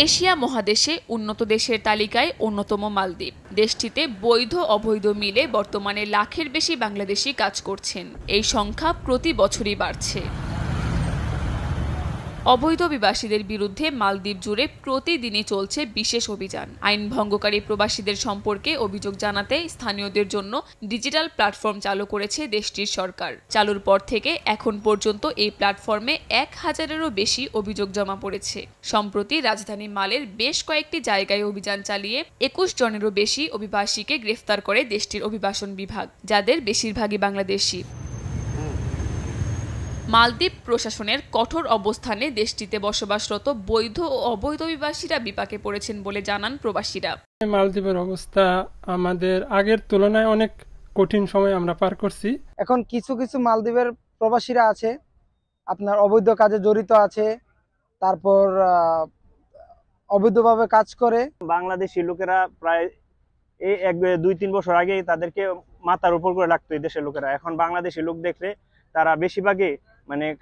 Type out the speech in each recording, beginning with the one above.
Asia মহাদেশে উন্নত দেশের তালিকায় অন্যতম মালদ্বীপ। দেশটিতে বৈধ অবৈধ মিলে বর্তমানে লাখের বেশি বাংলাদেশি কাজ করছেন। এই সংখ্যা প্রতি বছরই বাড়ছে। অবৈধ অভিবাসীদের বিরুদ্ধে মালদ্বীপ জুড়ে প্রতিদিনই চলছে বিশেষ অভিযান। আইন ভঙ্গকারী প্রবাসীদের সম্পর্কে অভিযোগ জানাতে স্থানীয়দের জন্য ডিজিটাল প্ল্যাটফর্ম চালু করেছে দেশটির সরকার। চালুর পর থেকে এখন পর্যন্ত এই প্ল্যাটফর্মে 1000-এরও বেশি অভিযোগ জমা পড়েছে। সম্প্রতি রাজধানী মালের বেশ কয়েকটি জায়গায় অভিযান চালিয়ে 21 জনেরও বেশি অভিবাসীকে গ্রেফতার করে দেশটির অভিবাসন বিভাগ, যাদের বেশিরভাগই বাংলাদেশি। মালদ্বীপ প্রশাসনের কঠোর অবস্থানে দেশটিতে বসবাসরত বৈধ ও অবৈধ অভিবাসীরা বিপাকে পড়েছেন বলে জানান প্রবাসীরা। মালদ্বীপের অবস্থা আমাদের আগের তুলনায় অনেক কঠিন সময় আমরা পার করছি। এখন কিছু কিছু মালদ্বীপের প্রবাসীরা আছে আপনার অবৈধ কাজে জড়িত আছে, তারপর অবৈধভাবে কাজ করে। বাংলাদেশি লোকেরা প্রায় এই 2-3 বছর আগে তাদেরকে মাথার উপর করে রাখতো এই দেশের লোকেরা। এখন বাংলাদেশি লোক দেখলে তারা বেশিরভাগই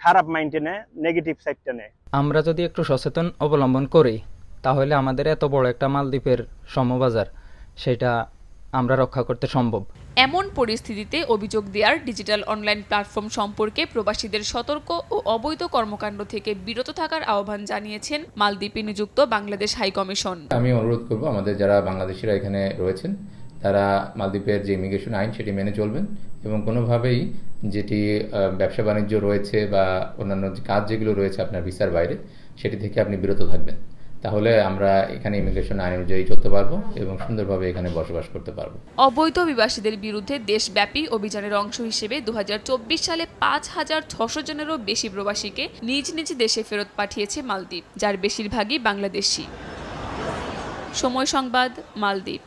খারাপ মাইন্ডে নেয়, নেগেটিভ সাইডটা নেয়। আমরা যদি একটু সচেতন অবলম্বন করি তাহলে আমাদের এত বড় একটা মালদ্বীপের সমবাজার সেটা আমরা রক্ষা করতে সম্ভব। এমন পরিস্থিতিতে অভিযোগ দেওয়ার ডিজিটাল অনলাইন প্ল্যাটফর্ম সম্পর্কে প্রবাসীদের সতর্ক ও অবৈধ কর্মকাণ্ড থেকে বিরত থাকার আহ্বান জানিয়েছেন মালদ্বীপে নিযুক্ত বাংলাদেশ হাই কমিশন। আমি অনুরোধ করব আমাদের যারা বাংলাদেশিরা এখানে রয়েছেন তারা মালদ্বীপের যে ইমিগ্রেশন আইন সেটি মেনে চলবেন এবং কোনোভাবেই যেটি ব্যবসা বাণিজ্য রয়েছে বা অন্যান্য কাজ যেগুলো রয়েছে আপনার ভিসার বাইরে সেটি থেকে আপনি বিরত থাকবেন। তাহলে আমরা এখানে ইমিগ্রেশন আইন অনুযায়ী চলতে পারবো এবং সুন্দরভাবে এখানে বসবাস করতে পারবো। অবৈধ অভিবাসীদের বিরুদ্ধে দেশব্যাপী অভিযানের অংশ হিসেবে 2024 সালে 5600 জনেরও বেশি প্রবাসীকে নিজ নিজ দেশে ফেরত পাঠিয়েছে মালদ্বীপ, যার বেশিরভাগই বাংলাদেশি। সময় সংবাদ, মালদ্বীপ।